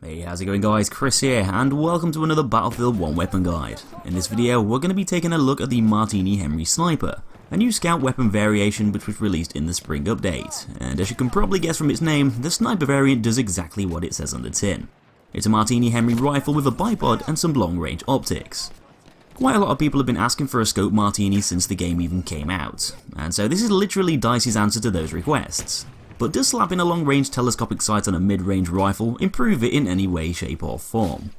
Hey, how's it going guys, Chris here, and welcome to another Battlefield 1 weapon guide. In this video, we're going to be taking a look at the Martini Henry Sniper, a new scout weapon variation which was released in the spring update, and as you can probably guess from its name, the sniper variant does exactly what it says on the tin. It's a Martini Henry rifle with a bipod and some long range optics. Quite a lot of people have been asking for a scope Martini since the game even came out, and so this is literally DICE's answer to those requests. But does slapping a long-range telescopic sight on a mid-range rifle improve it in any way, shape or form?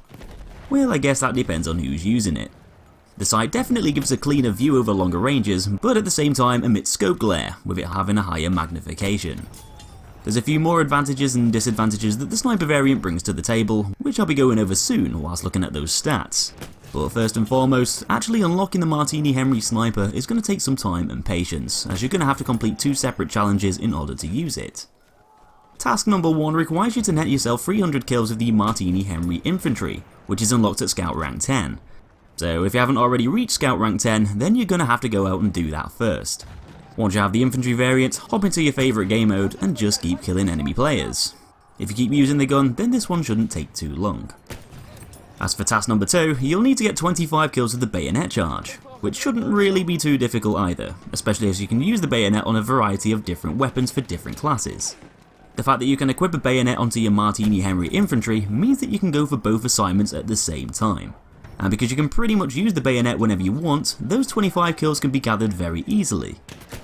Well, I guess that depends on who's using it. The sight definitely gives a cleaner view over longer ranges, but at the same time emits scope glare, with it having a higher magnification. There's a few more advantages and disadvantages that the sniper variant brings to the table, which I'll be going over soon whilst looking at those stats. But first and foremost, actually unlocking the Martini Henry Sniper is going to take some time and patience, as you're going to have to complete two separate challenges in order to use it. Task number 1 requires you to net yourself 300 kills with the Martini Henry Infantry, which is unlocked at Scout Rank 10. So if you haven't already reached Scout Rank 10, then you're going to have to go out and do that first. Once you have the infantry variant, hop into your favourite game mode and just keep killing enemy players. If you keep using the gun, then this one shouldn't take too long. As for task number 2, you'll need to get 25 kills with the Bayonet Charge, which shouldn't really be too difficult either, especially as you can use the bayonet on a variety of different weapons for different classes. The fact that you can equip a bayonet onto your Martini Henry Infantry means that you can go for both assignments at the same time. And because you can pretty much use the bayonet whenever you want, those 25 kills can be gathered very easily.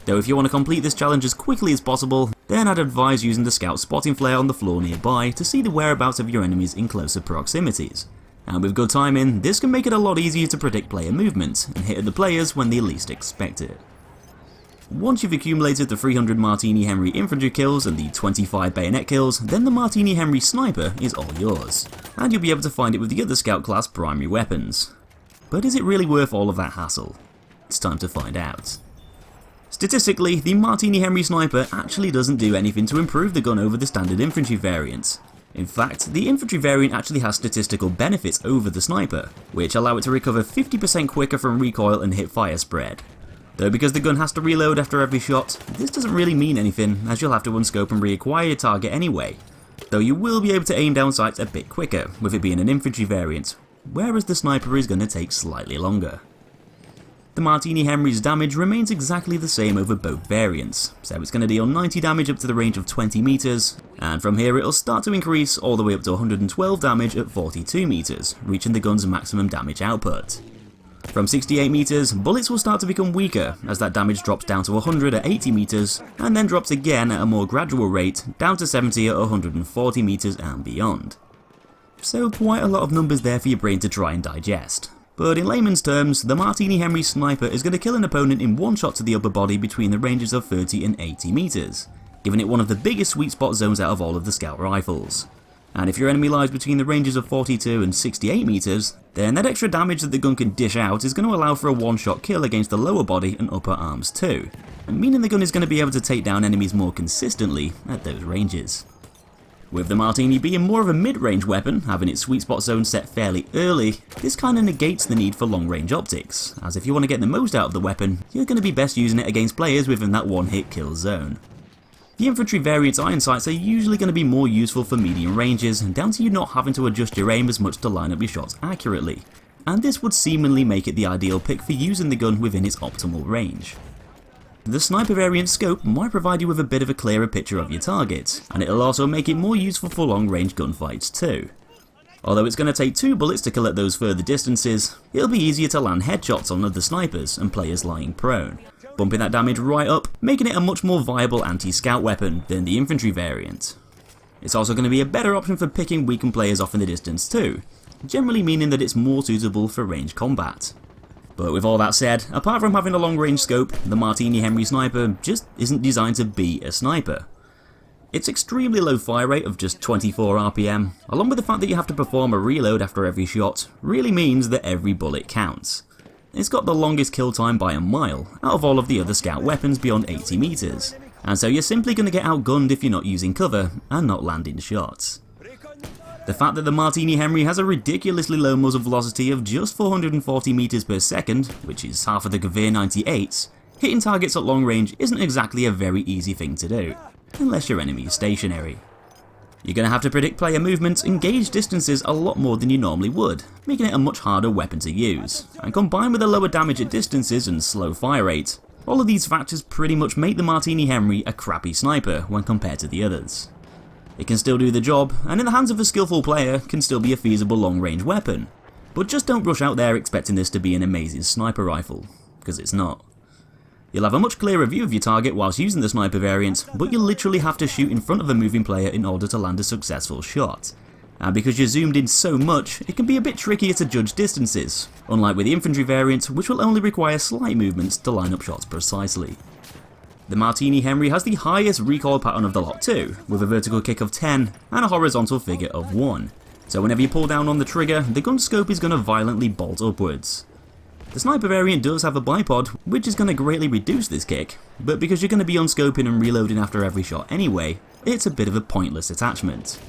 Though if you want to complete this challenge as quickly as possible, then I'd advise using the scout spotting flare on the floor nearby to see the whereabouts of your enemies in closer proximities. And with good timing, this can make it a lot easier to predict player movement and hit at the players when they least expect it. Once you've accumulated the 300 Martini Henry Infantry kills and the 25 bayonet kills, then the Martini Henry Sniper is all yours, and you'll be able to find it with the other scout class primary weapons. But is it really worth all of that hassle? It's time to find out. Statistically, the Martini Henry Sniper actually doesn't do anything to improve the gun over the standard infantry variant. In fact, the infantry variant actually has statistical benefits over the sniper, which allow it to recover 50% quicker from recoil and hip fire spread. Though because the gun has to reload after every shot, this doesn't really mean anything, as you'll have to unscope and reacquire your target anyway. Though you will be able to aim down sights a bit quicker, with it being an infantry variant, whereas the sniper is going to take slightly longer. The Martini Henry's damage remains exactly the same over both variants, so it's going to deal 90 damage up to the range of 20 meters, and from here it'll start to increase all the way up to 112 damage at 42 meters, reaching the gun's maximum damage output. From 68 meters, bullets will start to become weaker as that damage drops down to 100 at 80 meters, and then drops again at a more gradual rate, down to 70 at 140 meters and beyond. So quite a lot of numbers there for your brain to try and digest. But in layman's terms, the Martini Henry Sniper is going to kill an opponent in one shot to the upper body between the ranges of 30 and 80 meters, giving it one of the biggest sweet spot zones out of all of the scout rifles. And if your enemy lies between the ranges of 42 and 68 meters, then that extra damage that the gun can dish out is going to allow for a one-shot kill against the lower body and upper arms too, meaning the gun is going to be able to take down enemies more consistently at those ranges. With the Martini being more of a mid-range weapon, having its sweet spot zone set fairly early, this kinda negates the need for long-range optics, as if you want to get the most out of the weapon, you're going to be best using it against players within that one-hit kill zone. The infantry variant's iron sights are usually going to be more useful for medium ranges, down to you not having to adjust your aim as much to line up your shots accurately, and this would seemingly make it the ideal pick for using the gun within its optimal range. The sniper variant scope might provide you with a bit of a clearer picture of your target, and it'll also make it more useful for long range gunfights too. Although it's going to take 2 bullets to kill at those further distances, it'll be easier to land headshots on other snipers and players lying prone, bumping that damage right up, making it a much more viable anti-scout weapon than the infantry variant. It's also going to be a better option for picking weakened players off in the distance too, generally meaning that it's more suitable for range combat. But with all that said, apart from having a long range scope, the Martini Henry Sniper just isn't designed to be a sniper. Its extremely low fire rate of just 24 RPM, along with the fact that you have to perform a reload after every shot, really means that every bullet counts. It's got the longest kill time by a mile, out of all of the other scout weapons beyond 80 meters, and so you're simply going to get outgunned if you're not using cover and not landing shots. The fact that the Martini Henry has a ridiculously low muzzle velocity of just 440 meters per second, which is half of the Gavir 98's, hitting targets at long range isn't exactly a very easy thing to do, unless your enemy is stationary. You're going to have to predict player movements and gauge distances a lot more than you normally would, making it a much harder weapon to use, and combined with a lower damage at distances and slow fire rate, all of these factors pretty much make the Martini Henry a crappy sniper when compared to the others. It can still do the job, and in the hands of a skillful player can still be a feasible long-range weapon, but just don't rush out there expecting this to be an amazing sniper rifle, because it's not. You'll have a much clearer view of your target whilst using the sniper variant, but you'll literally have to shoot in front of a moving player in order to land a successful shot. And because you're zoomed in so much, it can be a bit trickier to judge distances, unlike with the infantry variant, which will only require slight movements to line up shots precisely. The Martini Henry has the highest recoil pattern of the lot too, with a vertical kick of 10 and a horizontal figure of 1. So whenever you pull down on the trigger, the gun scope is going to violently bolt upwards. The sniper variant does have a bipod, which is going to greatly reduce this kick, but because you're going to be unscoping and reloading after every shot anyway, it's a bit of a pointless attachment.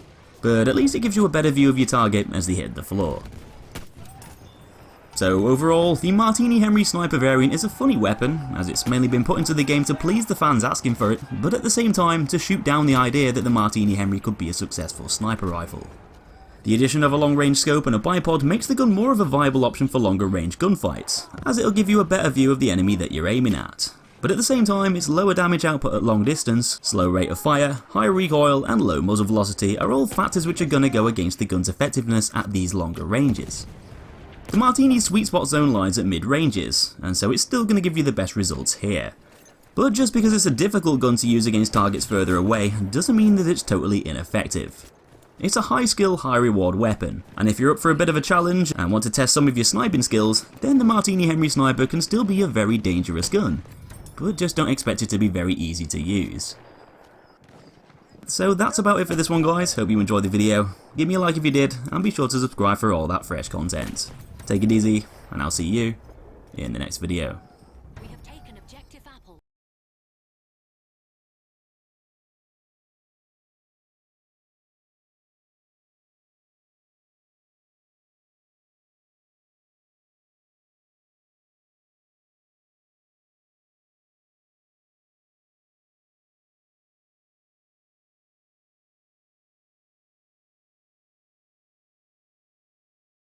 But at least it gives you a better view of your target as they hit the floor. So overall, the Martini Henry Sniper variant is a funny weapon, as it's mainly been put into the game to please the fans asking for it, but at the same time to shoot down the idea that the Martini Henry could be a successful sniper rifle. The addition of a long-range scope and a bipod makes the gun more of a viable option for longer-range gunfights, as it'll give you a better view of the enemy that you're aiming at. But at the same time, its lower damage output at long distance, slow rate of fire, high recoil, and low muzzle velocity are all factors which are going to go against the gun's effectiveness at these longer ranges. The Martini's sweet spot zone lies at mid-ranges, and so it's still going to give you the best results here. But just because it's a difficult gun to use against targets further away, doesn't mean that it's totally ineffective. It's a high skill, high reward weapon, and if you're up for a bit of a challenge and want to test some of your sniping skills, then the Martini Henry Sniper can still be a very dangerous gun, but just don't expect it to be very easy to use. So that's about it for this one guys, hope you enjoyed the video. Give me a like if you did, and be sure to subscribe for all that fresh content. Take it easy, and I'll see you in the next video.